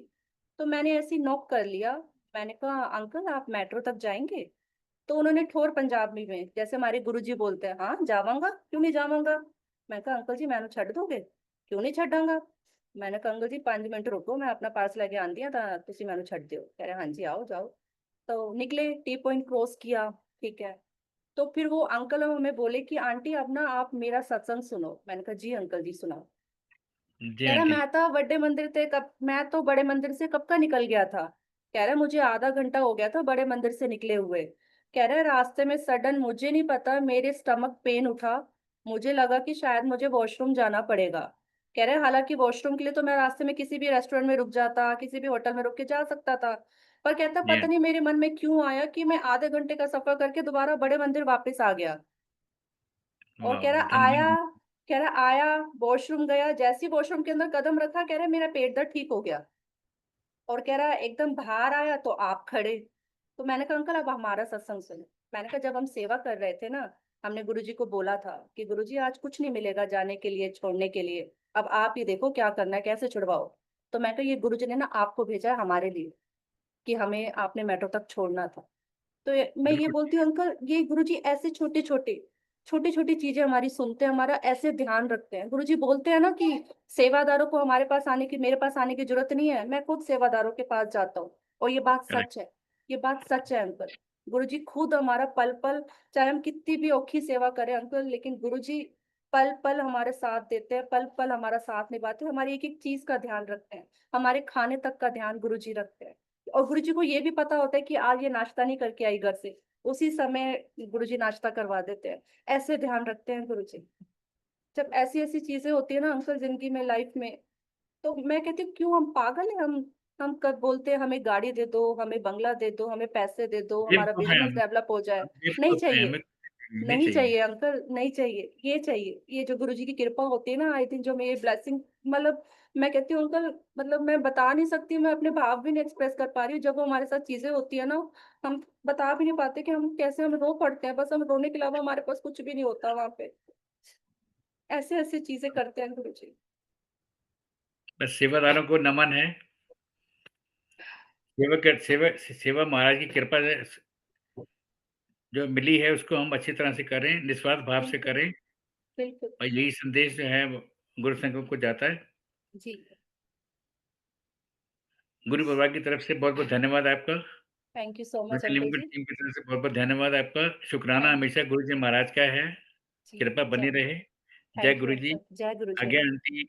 तो मैंने ऐसे ही नॉक कर लिया। मैंने कहा अंकल आप मेट्रो तक जाएंगे? तो उन्होंने ठोर पंजाबी में जैसे हमारे गुरुजी बोलते हैं, हाँ जावांगा क्यों नहीं जावांगा। मैं कहा अंकल जी मैंने छੱਡ दोगे? क्यों नहीं छੱਡਾਂਗਾ। मैंने कहा अंकल जी 5 मिनट रुको मैं अपना पास लेके आंदी हाँ ਤਾਂ ਤੁਸੀਂ ਮੈਨੂੰ ਛੱਡ ਦਿਓ। कह रहे हाँ जी आओ जाओ। तो निकले, टी पॉइंट क्रॉस किया, ठीक है। तो फिर वो अंकल हमें बोले कि आंटी अब ना आप मेरा सत्संग सुनो। मैंने कहा जी अंकल जी सुनाओ। जी कह रहा आंटी। मैं तो बड़े मंदिर थे कब, मैं तो बड़े मंदिर से कब का निकल गया था। कह रहा मुझे आधा घंटा हो गया था बड़े मंदिर से निकले हुए। कह रहा रास्ते में सडन मुझे नहीं पता मेरे स्टमक पेन उठा, मुझे लगा कि शायद मुझे वॉशरूम जाना पड़ेगा। कह रहे हालांकि वॉशरूम के लिए तो मैं रास्ते में किसी भी रेस्टोरेंट में रुक जाता, किसी भी होटल में रुक के जा सकता था। पर कहता जी पता नहीं मेरे मन में क्यों आया कि मैं आधे घंटे का सफर करके दोबारा बड़े मंदिर वापस आ गया। और वाह धन्य। कह रहा आया, वॉशरूम गया, जैसे ही वॉशरूम के अंदर कदम रखा कह रहा मेरा पेट दर्द ठीक हो गया। और कह रहा एकदम बाहर आया तो आप खड़े। तो मैंने कहा अंकल अब हमारा सत्संग सुनो। मैंने कहा जब हम सेवा कर रहे थे ना, हमने गुरुजी को बोला था कि गुरुजी आज कुछ नहीं मिलेगा जाने के लिए छोड़ने के लिए, अब आप ही देखो क्या करना है कैसे छुड़वाओ। तो मैं कहा ये गुरुजी ने ना आपको भेजा है हमारे लिए कि हमें आपने मेट्रो तक छोड़ना था। तो मैं ये बिल्कुल। बोलती हूँ अंकल ये गुरुजी ऐसे छोटे छोटे छोटी छोटी चीजें हमारी सुनते हैं, हमारा ऐसे ध्यान रखते हैं। गुरुजी बोलते हैं ना कि सेवादारों को हमारे पास आने की, मेरे पास आने की जरूरत नहीं है, मैं खुद सेवादारों के पास जाता हूँ। और ये बात करेक्ट। सच है, ये बात सच है अंकल। गुरुजी खुद हमारा पल पल, चाहे हम कितनी भी औखी सेवा करें अंकल, लेकिन गुरुजी पल पल हमारे साथ देते हैं, पल पल हमारा साथ निभाते हैं, हमारी एक एक चीज का ध्यान रखते हैं, हमारे खाने तक का ध्यान गुरुजी रखते हैं। और गुरुजी को ये भी पता होता है कि आज ये नाश्ता नहीं करके आई घर से, उसी समय गुरुजी नाश्ता करवा देते हैं। ऐसे ध्यान रखते हैं गुरुजी। जब ऐसी ऐसी चीजें होती है ना अंकल जिंदगी में, लाइफ में, तो मैं कहती हूँ क्यों हम पागल हैं। हम कब बोलते हैं हमें गाड़ी दे दो, हमें बंगला दे दो, हमें पैसे दे दो, हमारा बेवकूफ हैं बिजनेस हम। डेवलप हो जाए। हम नहीं बेवकूफ हैं, चाहिए, हमें नहीं नहीं चाहिए। चाहिए अंकल, नहीं चाहिए, ये चाहिए, ये जो गुरुजी की कृपा होती है ना, आई थिंक जो मेरी ब्लेसिंग, मतलब मैं कहती हूँ अंकल, मतलब मैं बता नहीं सकती, मैं अपने भाव भी नहीं एक्सप्रेस कर पा रही हूँ। जब वो हमारे साथ चीजें होती है ना, हम बता भी नहीं पाते कि हम कैसे, हम रो पड़ते हैं, बस हम रोने के अलावा हमारे पास कुछ भी नहीं होता वहां पे। ऐसे ऐसे चीजें करते हैं गुरुजी। बस सेवादारों को नमन है। सेवा महाराज की कृपा से जो मिली है उसको हम अच्छी तरह से करें, निस्वार्थ भाव से बिल्कुल, करें। बिल्कुल। और यही संदेश जो है वो गुरु संगम को जाता है। जी। गुरु परिवार की तरफ से बहुत-बहुत धन्यवाद आपका। Thank you so much multilingual ji. Team की तरफ से बहुत-बहुत धन्यवाद आपका। शुकराना थैंक हमेशा गुरु जी महाराज का है। जी। कृपा बनी जय, रहे। जय thank you Guru ji. Uncle, जय गुरु जी आज्ञा अंकल। आंटी।